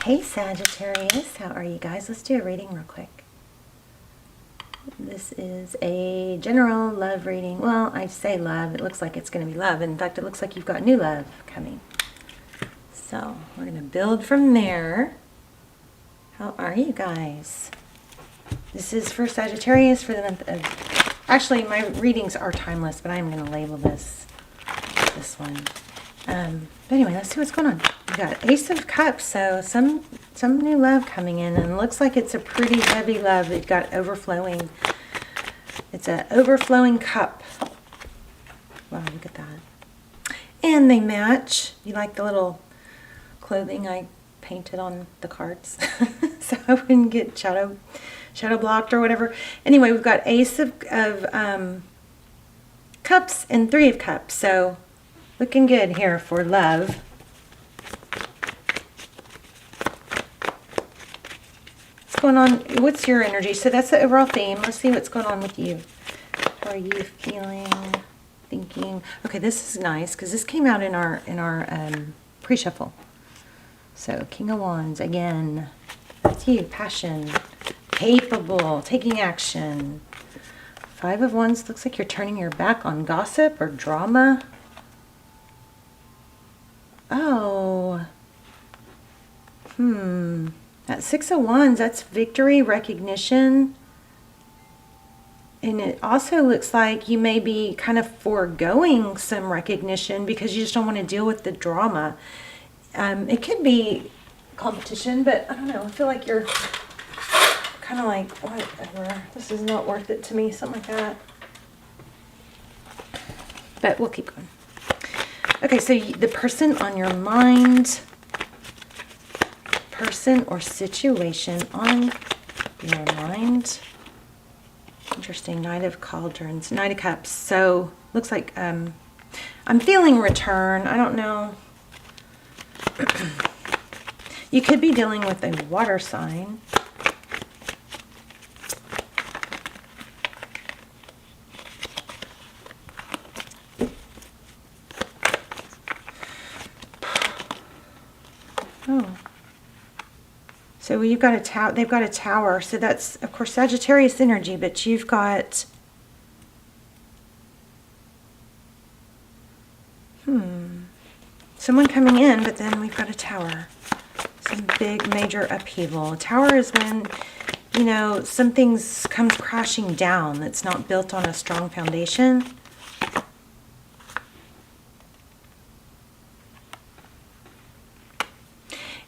Hey Sagittarius, how are you guys? Let's do a reading real quick. This is a general love reading. Well, I say love, it looks like it's going to be love. In fact, it looks like you've got new love coming. So, we're going to build from there. How are you guys? This is for Sagittarius for the month of... Actually, my readings are timeless, but I'm going to label this one. But anyway, let's see what's going on. We got Ace of Cups, so some new love coming in, and it looks like it's a pretty heavy love. It's got overflowing. It's an overflowing cup. Wow, look at that. And they match. You like the little clothing I painted on the cards, so I wouldn't get shadow blocked or whatever. Anyway, we've got Ace of Cups and Three of Cups, so looking good here for love. What's going on? What's your energy? So that's the overall theme. Let's see what's going on with you. How are you feeling? Thinking? Okay, this is nice because this came out in our pre-shuffle. So King of Wands again. That's you. Passion. Capable. Taking action. Five of Wands. Looks like you're turning your back on gossip or drama. Oh. That Six of Wands, that's victory, recognition. And it also looks like you may be kind of foregoing some recognition because you just don't want to deal with the drama. It could be competition, but I don't know. I feel like you're kind of like, whatever. This is not worth it to me, something like that. But we'll keep going. Okay, so the person on your mind, person or situation on your mind. Interesting. Knight of Cauldrons, Knight of Cups. So looks like I'm feeling return. I don't know. You could be dealing with a water sign. Oh. So you've got a tower. They've got a tower. So that's, of course, Sagittarius energy, but you've got someone coming in, but then we've got a tower. Some big major upheaval. A tower is when, you know, something comes crashing down that's not built on a strong foundation.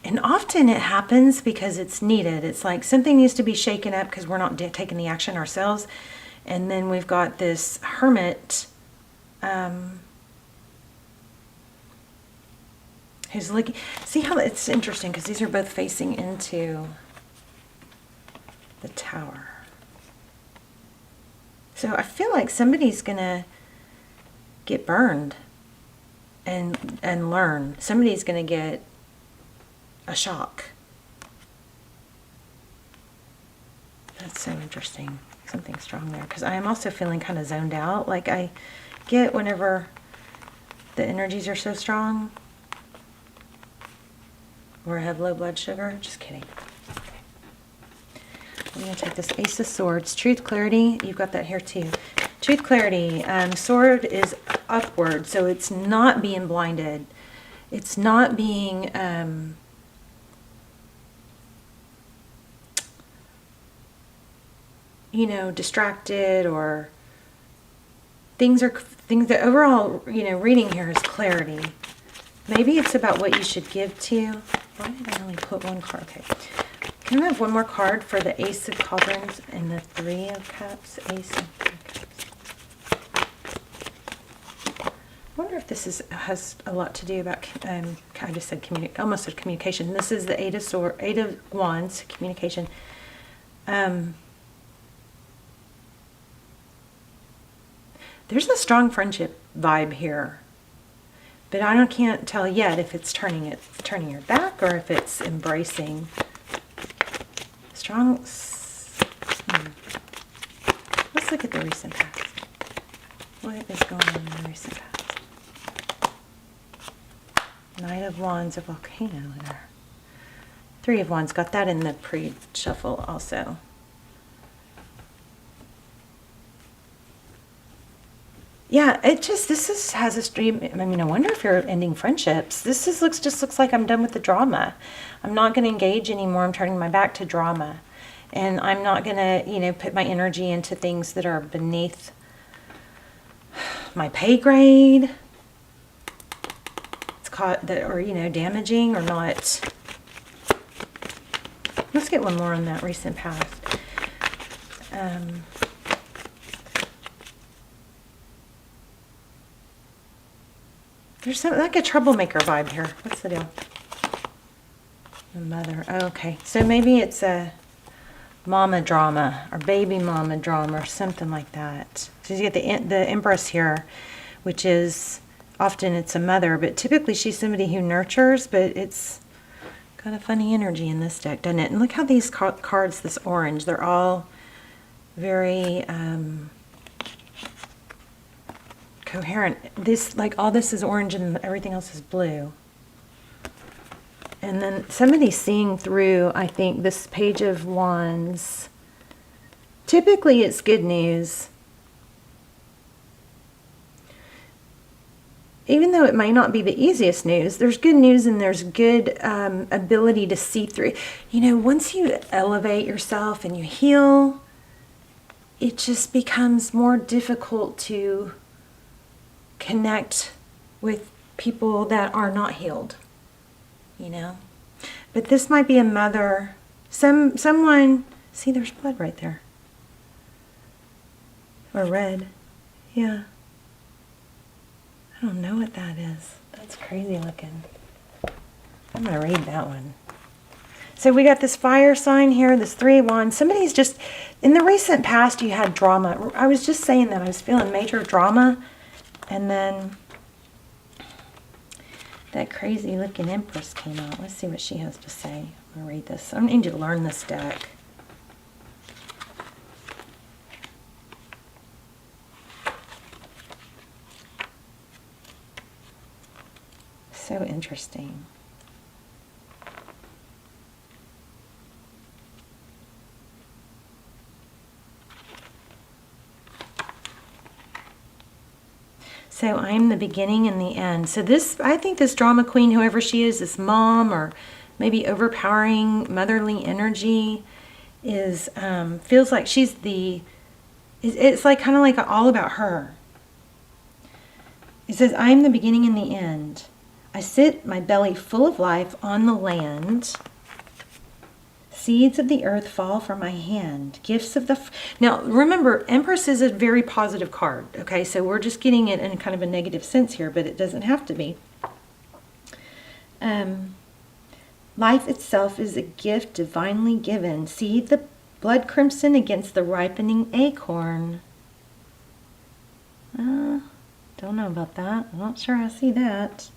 And often it happens because it's needed. It's like something needs to be shaken up because we're not taking the action ourselves. And then we've got this Hermit who's looking. See how it's interesting because these are both facing into the tower. So I feel like somebody's going to get burned and learn. Somebody's going to get a shock. That's so interesting. Something strong there. Because I am also feeling kind of zoned out. Like I get whenever the energies are so strong. Or I have low blood sugar. Just kidding. Okay. I'm going to take this Ace of Swords. Truth, clarity. You've got that here too. Truth, clarity. Sword is upward. So it's not being blinded. It's not being... you know, distracted, or things the overall, you know, reading here is clarity. Maybe it's about what you should give to. Why did I only put one card? Okay. Can I have one more card for the Ace of Cauldrons and the Three of Cups? Ace of Cups. I wonder if this has a lot to do about, I just said almost said communication. This is the Eight of Wands, communication. There's a strong friendship vibe here, but I can't tell yet if it's turning your back or if it's embracing. Strong. Let's look at the recent past. What is going on in the recent past? Knight of Wands, a volcano there. Three of Wands, got that in the pre-shuffle also. Yeah, has a stream. I mean, I wonder if you're ending friendships. Just looks like I'm done with the drama. I'm not going to engage anymore. I'm turning my back to drama. And I'm not going to, put my energy into things that are beneath my pay grade. It's caught that, or, damaging or not. Let's get one more on that recent past. There's like a troublemaker vibe here. What's the deal? The mother. Oh, okay. So maybe it's a mama drama or baby mama drama or something like that. So you get the Empress here, which is often it's a mother, but typically she's somebody who nurtures, but it's got a funny energy in this deck, doesn't it? And look how these cards, this orange, they're all very coherent. This, like, all this is orange and everything else is blue. And then somebody's seeing through, I think, this Page of Wands. Typically it's good news. Even though it might not be the easiest news, there's good news and there's good ability to see through. Once you elevate yourself and you heal, it just becomes more difficult to connect with people that are not healed, But this might be a mother, someone, see there's blood right there. Or red, yeah. I don't know what that is. That's crazy looking. I'm going to read that one. So we got this fire sign here, this Three of Wands. Somebody's just, in the recent past you had drama. I was just saying that I was feeling major drama. And then that crazy looking Empress came out. Let's see what she has to say. I'm going to read this. I need to learn this deck. So interesting. So I am the beginning and the end. So this, I think this drama queen, whoever she is, this mom or maybe overpowering motherly energy, is feels like she's the. It's like kind of like all about her. It says, "I am the beginning and the end. I sit my belly full of life on the land. Seeds of the earth fall from my hand. Gifts of the..." Now, remember, Empress is a very positive card. Okay, so we're just getting it in kind of a negative sense here, but it doesn't have to be. Life itself is a gift divinely given. See the blood crimson against the ripening acorn. Don't know about that. I'm not sure I see that.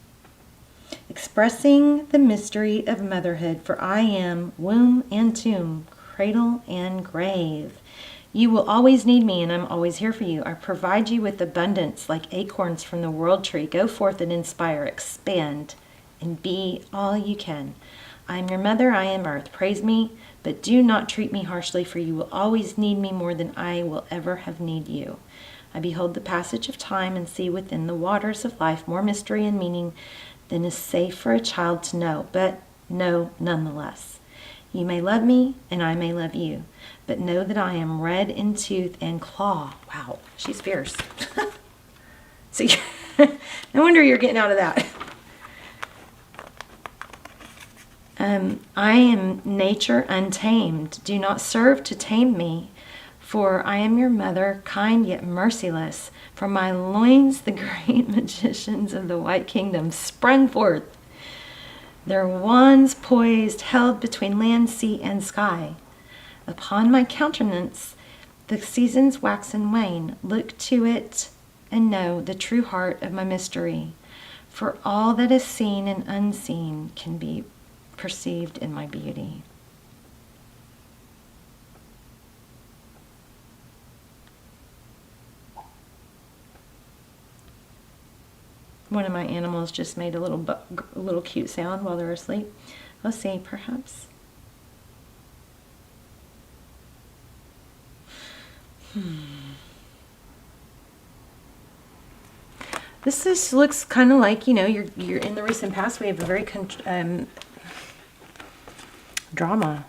Expressing the mystery of motherhood, for I am womb and tomb, cradle and grave. You will always need me, and I'm always here for you. I provide you with abundance like acorns from the world tree. Go forth and inspire, expand, and be all you can. I am your mother, I am earth. Praise me, but do not treat me harshly, for you will always need me more than I will ever have need you. I behold the passage of time and see within the waters of life more mystery and meaning than is safe for a child to know, but know nonetheless. You may love me, and I may love you, but know that I am red in tooth and claw. Wow, she's fierce. See, no wonder you're getting out of that. I am nature untamed. Do not serve to tame me, for I am your mother, kind yet merciless. From my loins the great magicians of the White Kingdom sprung forth, their wands poised, held between land, sea, and sky. Upon my countenance the seasons wax and wane. Look to it and know the true heart of my mystery, for all that is seen and unseen can be perceived in my beauty. One of my animals just made a little cute sound while they were asleep. Let's see, perhaps This looks kind of like, you know, you're in the recent past. We have a very drama,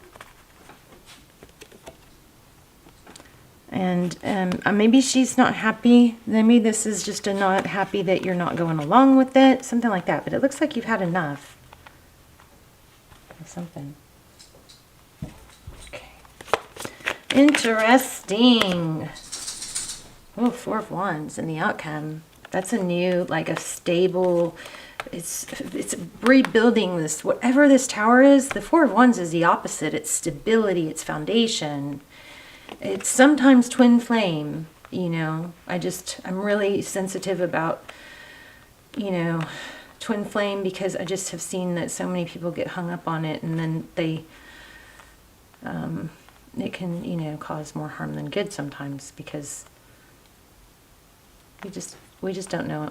and maybe she's not happy. Maybe this is just a not happy that you're not going along with it, something like that. But it looks like you've had enough of something. Okay, interesting. Oh, Four of Wands and the outcome. That's a new, like a stable, it's rebuilding this, whatever this tower is. The Four of Wands is the opposite. It's stability, it's foundation. It's sometimes twin flame, you know. I'm really sensitive about, you know, twin flame, because I just have seen that so many people get hung up on it, and then they, it can, you know, cause more harm than good sometimes, because we just don't know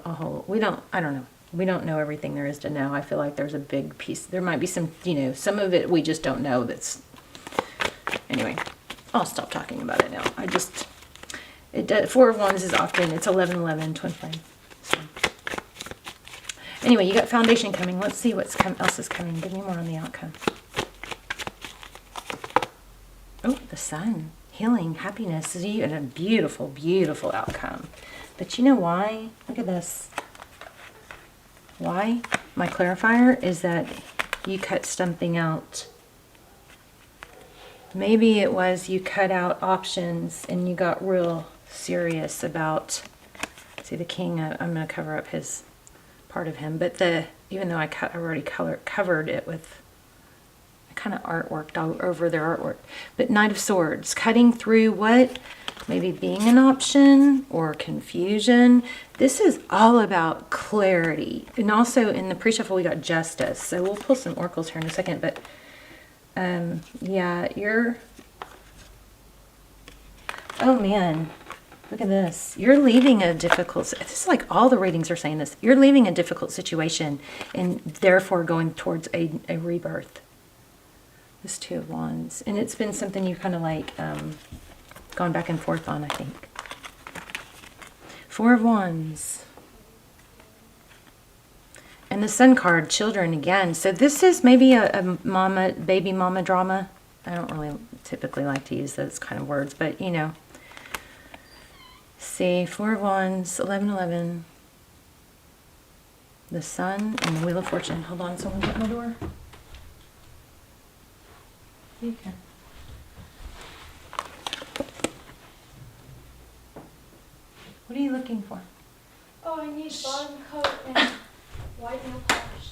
I don't know. We don't know everything there is to know. I feel like there's a big piece. There might be some, you know, some of it we just don't know. Anyway, I'll stop talking about it now. Four of Wands is often, it's 11-11, twin flame. So. Anyway, you got foundation coming. Let's see what else is coming. Give me more on the outcome. Oh, the sun. Healing, happiness. This is a beautiful, beautiful outcome. But you know why? Look at this. Why? My clarifier is that you cut something out. Maybe it was you cut out options and you got real serious about, see the king, I'm going to cover up his part of him, but even though I already covered it with kind of artwork all over their artwork. But Knight of Swords, cutting through what? Maybe being an option or confusion. This is all about clarity. And also in the pre-shuffle we got Justice. So we'll pull some oracles here in a second. But yeah, oh man, look at this. You're leaving a difficult, this is like all the readings are saying this. You're leaving a difficult situation and therefore going towards a rebirth. This Two of Wands. And it's been something you kind of like gone back and forth on, I think. Four of Wands. And the Sun card, children again. So this is maybe a baby mama drama. I don't really typically like to use those kind of words, but you know. See, Four of Wands, 11-11. The Sun and the Wheel of Fortune. Hold on, someone's at my door. You can. What are you looking for? Oh, I need bottom coat and white nail polish.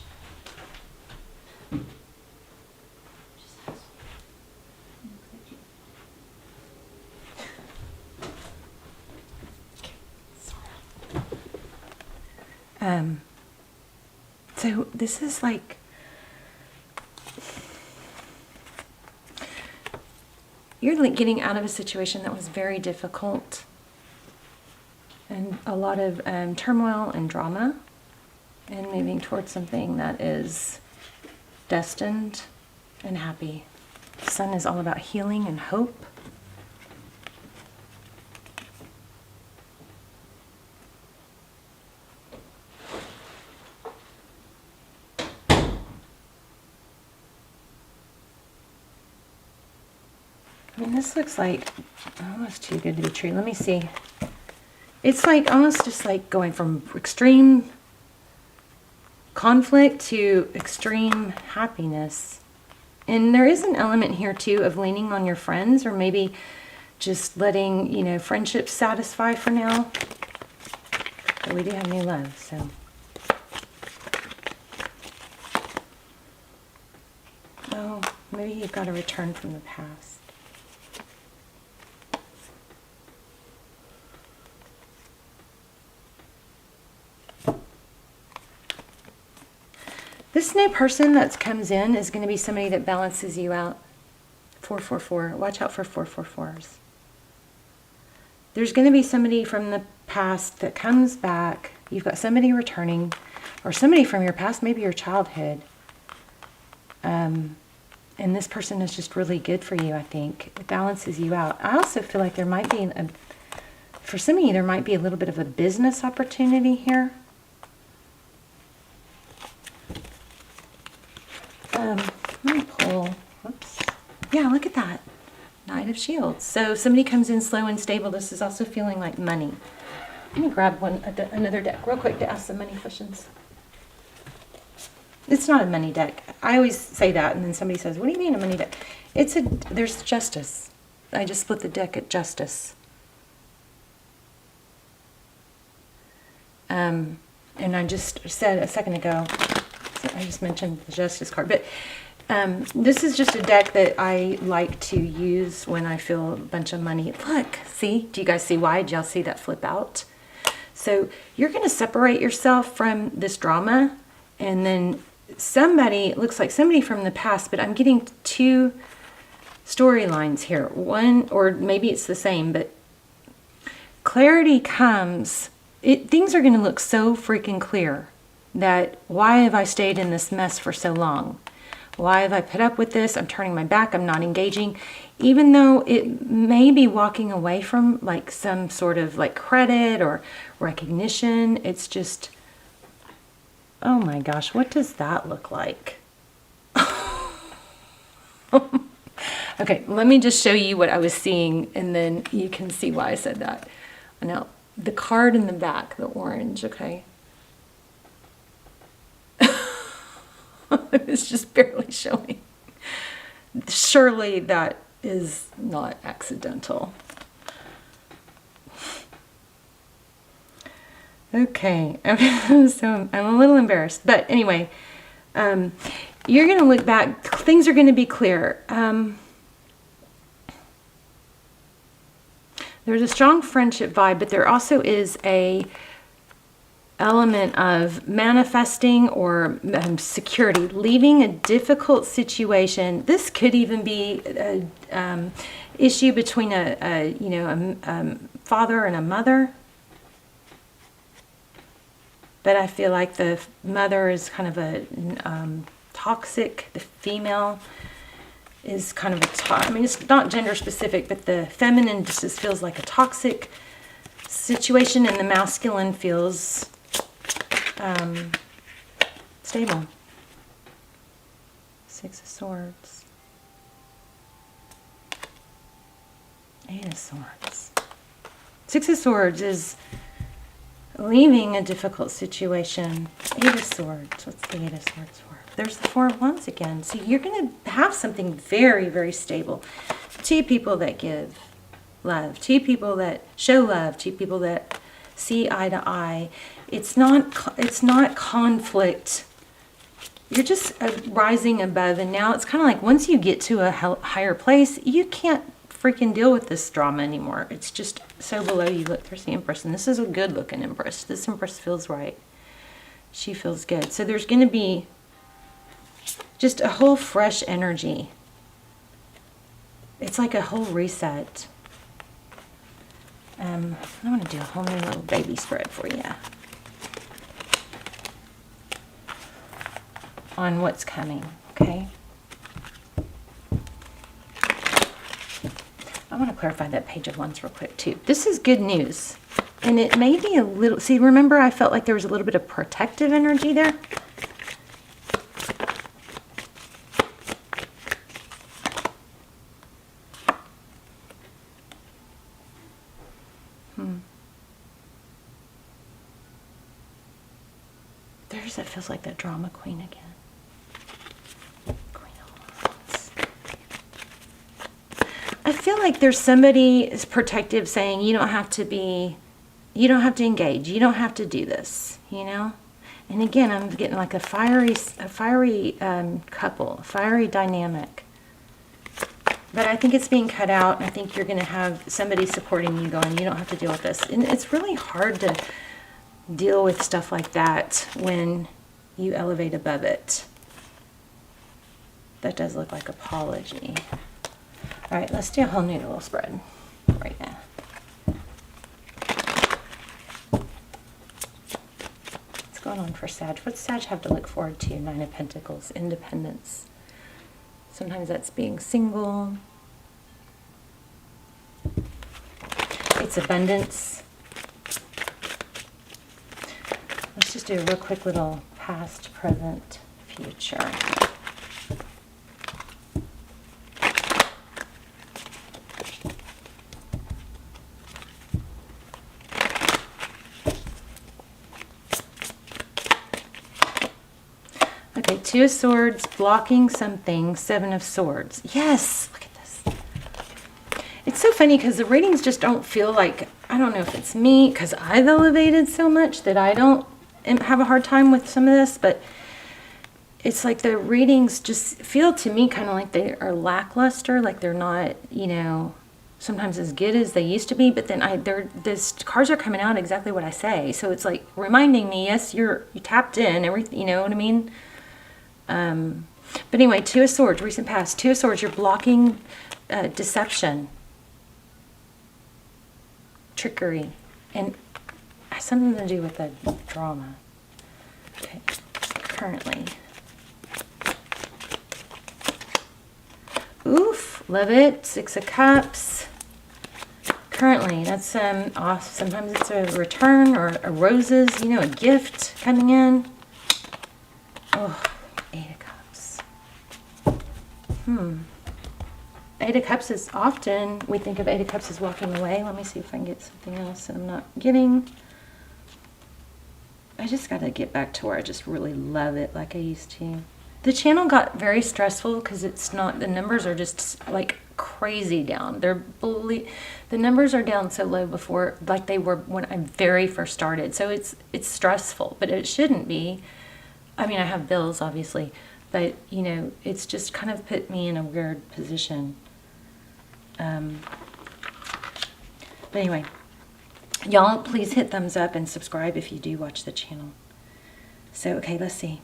So this is like, you're like getting out of a situation that was very difficult and a lot of turmoil and drama, and moving towards something that is destined and happy. The Sun is all about healing and hope. I mean, this looks like almost too good to be true. Let me see. It's like almost just like going from extreme conflict to extreme happiness. And there is an element here too of leaning on your friends, or maybe just letting, you know, friendships satisfy for now. But we do have new love, so. Oh, maybe you've got to return from the past. This new person that comes in is going to be somebody that balances you out. 444. Watch out for 444s. There's going to be somebody from the past that comes back. You've got somebody returning, or somebody from your past, maybe your childhood. And And this person is just really good for you, I think. It balances you out. I also feel like there might be, for some of you, there might be a little bit of a business opportunity here. Let me pull, whoops. Yeah, look at that. Knight of Shields. So somebody comes in slow and stable. This is also feeling like money. Let me grab another deck real quick to ask some money questions. It's not a money deck. I always say that, and then somebody says, what do you mean a money deck? There's justice. I just split the deck at justice. And I just said a second ago, I just mentioned the justice card, but this is just a deck that I like to use when I feel a bunch of money. Look, see? Do you guys see why? Did y'all see that flip out? So you're going to separate yourself from this drama, and then somebody, it looks like somebody from the past, but I'm getting two storylines here. One, or maybe it's the same, but clarity comes. Things are going to look so freaking clear that why have I stayed in this mess for so long? Why have I put up with this? I'm turning my back. I'm not engaging. Even though it may be walking away from like some sort of like credit or recognition, it's just, oh my gosh, what does that look like? Okay, let me just show you what I was seeing, and then you can see why I said that. Now, the card in the back, the orange, okay? It's just barely showing. Surely that is not accidental. Okay, so I'm a little embarrassed, but anyway, you're going to look back. Things are going to be clear. There's a strong friendship vibe, but there also is a element of manifesting or security, leaving a difficult situation. This could even be an issue between a father and a mother. But I feel like the mother is kind of a toxic. The female is kind of I mean, it's not gender specific, but the feminine just feels like a toxic situation, and the masculine feels stable. Six of Swords. Eight of Swords. Six of Swords is leaving a difficult situation. Eight of Swords. What's the Eight of Swords for? There's the Four of Wands again. So you're going to have something very, very stable. Two people that give love. Two people that show love. Two people that see eye to eye. It's not conflict. You're just rising above, and now it's kind of like once you get to a higher place, you can't freaking deal with this drama anymore. It's just so below you. Look, there's the Empress, and this is a good looking Empress. This Empress feels right. She feels good. So there's going to be just a whole fresh energy. It's like a whole reset. I want to do a whole new little baby spread for you on what's coming, okay? I want to clarify that Page of Wands real quick too. This is good news. And it may be a little, see, remember I felt like there was a little bit of protective energy there? It feels like that drama queen again. Queen of Wands. I feel like there's somebody is protective saying you don't have to engage, you don't have to do this, you know? And again, I'm getting like a fiery couple, a fiery dynamic. But I think it's being cut out, and I think you're going to have somebody supporting you going, you don't have to deal with this. And it's really hard to deal with stuff like that when you elevate above it. That does look like apology. All right, let's do a whole new little spread right now. What's going on for Sag? What's Sag have to look forward to? Nine of Pentacles, independence. Sometimes that's being single. It's abundance. Let's just do a real quick little past, present, future. Okay, Two of Swords, blocking something, Seven of Swords. Yes, look at this. It's so funny because the readings just don't feel like, I don't know if it's me, because I've elevated so much that I don't have a hard time with some of this, but it's like the readings just feel to me kind of like they are lackluster, like they're not, you know, sometimes as good as they used to be, but then these cards are coming out exactly what I say. So it's like reminding me, yes, you tapped in, everything, you know what I mean? But anyway, Two of Swords, recent past. Two of Swords, you're blocking deception, trickery, and has something to do with the drama. Okay, currently. Oof, love it. Six of Cups. Currently, that's off. Sometimes it's a return or a roses, you know, a gift coming in. Oh, Eight of Cups. Eight of Cups is often, we think of Eight of Cups as walking away. Let me see if I can get something else that I'm not getting. I just got to get back to where I just really love it like I used to. The channel got very stressful because it's not, the numbers are just like crazy down. The numbers are down so low before, like they were when I very first started. So it's stressful, but it shouldn't be. I mean, I have bills, obviously, but, you know, it's just kind of put me in a weird position. But anyway, y'all, please hit thumbs up and subscribe if you do watch the channel. So, okay, let's see.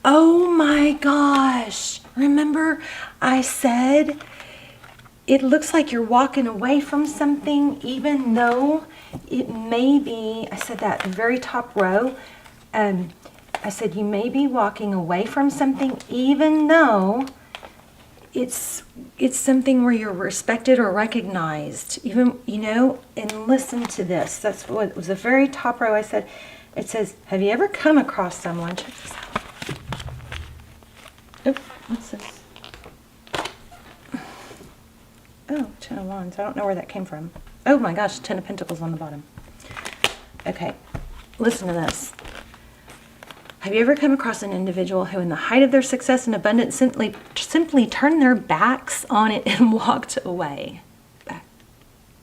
Oh my gosh. Remember I said it looks like you're walking away from something, even though it may be, I said that, the very top row. I said you may be walking away from something, even though it's something where you're respected or recognized. Even, you know, and listen to this. That's what it was, the very top row. I said, it says, have you ever come across someone? Check this out. Oh, what's this? Oh, Ten of Wands. I don't know where that came from. Oh my gosh, Ten of Pentacles on the bottom. Okay, listen to this. Have you ever come across an individual who in the height of their success and abundance simply turned their backs on it and walked away?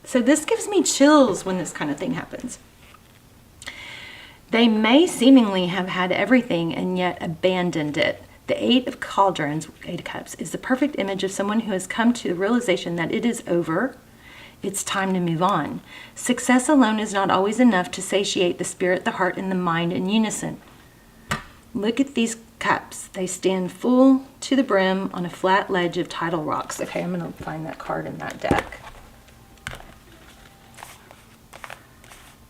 So this gives me chills when this kind of thing happens. They may seemingly have had everything and yet abandoned it. The Eight of Cauldrons, Eight of Cups, is the perfect image of someone who has come to the realization that it is over. It's time to move on. Success alone is not always enough to satiate the spirit, the heart, and the mind in unison. Look at these cups. They stand full to the brim on a flat ledge of tidal rocks. Okay, I'm going to find that card in that deck.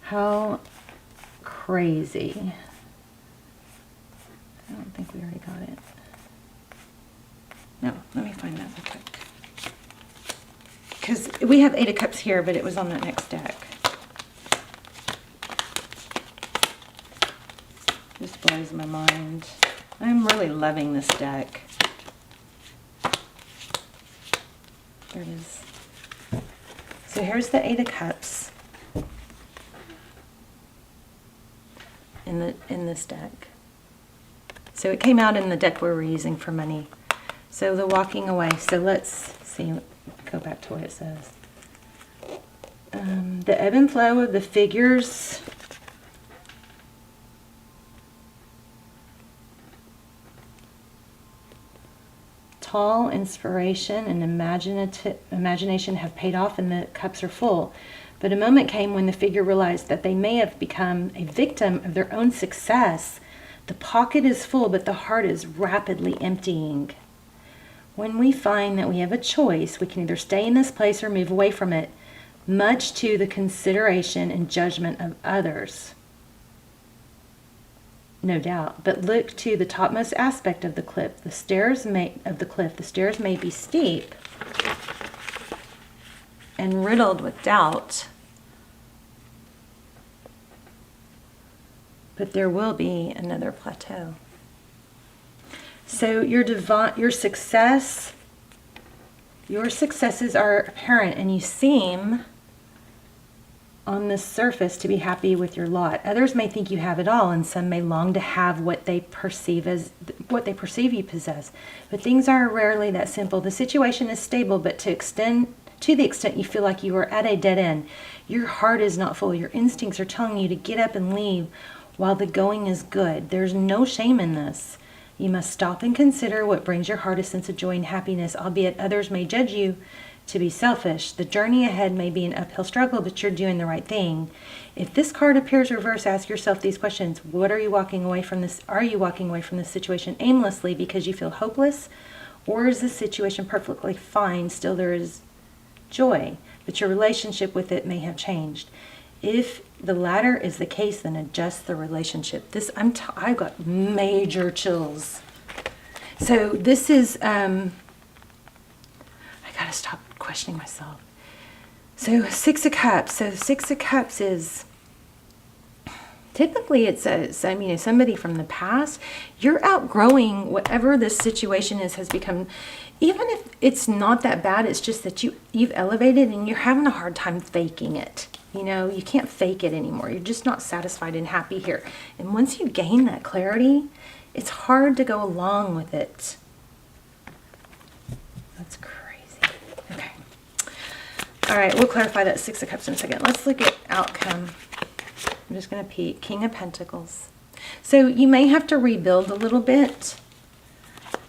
How crazy. I don't think we already got it. No, let me find that real quick. Because we have Eight of Cups here, but it was on that next deck. This blows my mind. I'm really loving this deck. There it is. So here's the Eight of Cups in this deck. So it came out in the deck we were using for money. So the walking away. So let's see, go back to what it says. The ebb and flow of the figures. Tall inspiration and imagination have paid off and the cups are full. But a moment came when the figure realized that they may have become a victim of their own success. The pocket is full, but the heart is rapidly emptying. When we find that we have a choice, we can either stay in this place or move away from it, much to the consideration and judgment of others. no doubt. But look to the topmost aspect of the cliff. The stairs may be steep and riddled with doubt, but there will be another plateau. So your successes are apparent, and you seem on the surface to be happy with your lot. Others may think you have it all, and some may long to have what they perceive you possess. But things are rarely that simple. The situation is stable, but to the extent you feel like you are at a dead end, your heart is not full. Your instincts are telling you to get up and leave while the going is good. There's no shame in this. You must stop and consider what brings your heart a sense of joy and happiness, albeit others may judge you to be selfish. The journey ahead may be an uphill struggle, but you're doing the right thing. If this card appears reversed, ask yourself these questions. Are you walking away from this situation aimlessly because you feel hopeless? Or is the situation perfectly fine? Still there is joy, but your relationship with it may have changed. If the latter is the case, then adjust the relationship. I've got major chills. So this is, I gotta stop questioning myself. So Six of Cups. So Six of Cups is, typically it's somebody from the past. You're outgrowing whatever this situation has become. Even if it's not that bad, it's just that you've elevated and you're having a hard time faking it. You can't fake it anymore. You're just not satisfied and happy here. And once you gain that clarity, it's hard to go along with it. That's crazy. Okay. All right, we'll clarify that Six of Cups in a second. Let's look at outcome. I'm just going to peek. King of Pentacles. So you may have to rebuild a little bit,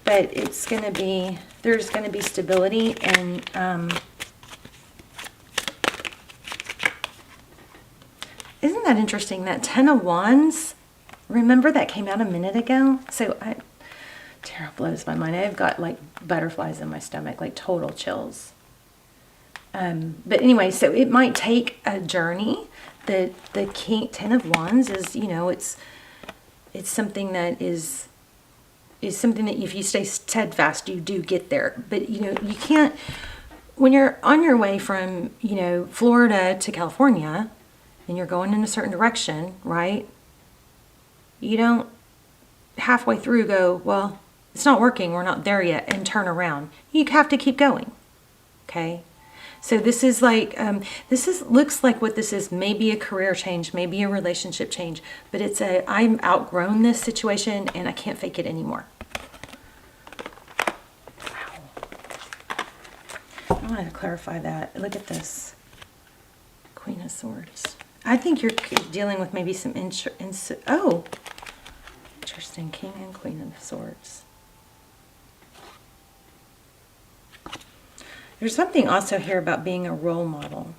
but there's going to be stability and isn't that interesting? That Ten of Wands, remember that came out a minute ago? So tarot blows my mind. I've got like butterflies in my stomach, like total chills. But anyway, so it might take a journey. The Ten of Wands is, it's something that is something that if you stay steadfast, you do get there. But you can't, when you're on your way from Florida to California, and you're going in a certain direction, right? You don't halfway through go, well, it's not working, we're not there yet, and turn around. You have to keep going, okay? So this is like, looks like what this is, maybe a career change, maybe a relationship change, but I'm outgrown this situation and I can't fake it anymore. Wow. I want to clarify that. Look at this. Queen of Swords. I think you're dealing with maybe some interesting, King and Queen of Swords. There's something also here about being a role model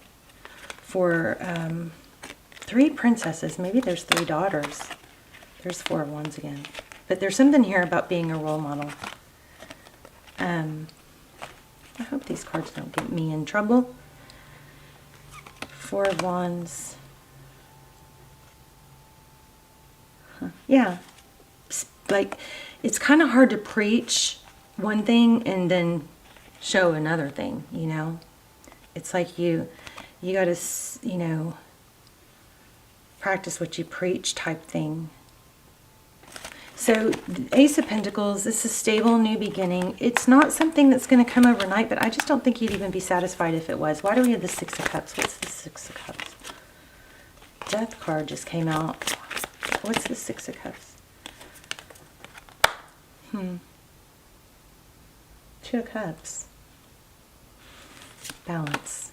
for 3 princesses. Maybe there's 3 daughters. There's 4 of Wands again. But there's something here about being a role model. I hope these cards don't get me in trouble. 4 of Wands. Yeah, like it's kind of hard to preach one thing and then show another thing, It's like you got to, practice what you preach type thing. So the Ace of Pentacles, this is stable, new beginning. It's not something that's going to come overnight, but I just don't think you'd even be satisfied if it was. Why do we have the Six of Cups? What's the Six of Cups? Death card just came out. What's the Six of Cups? 2 of Cups. Balance.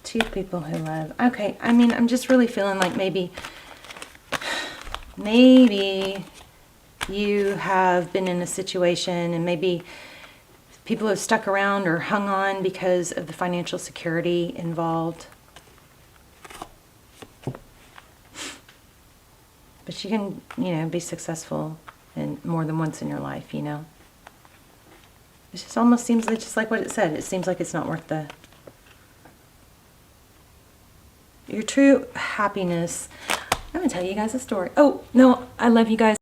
2 people who love. Okay, I'm just really feeling like maybe you have been in a situation and maybe people have stuck around or hung on because of the financial security involved. But you can, be successful in more than once in your life, It just almost seems like, just like what it said. It seems like it's not worth your true happiness. I'm going to tell you guys a story. Oh, no, I love you guys.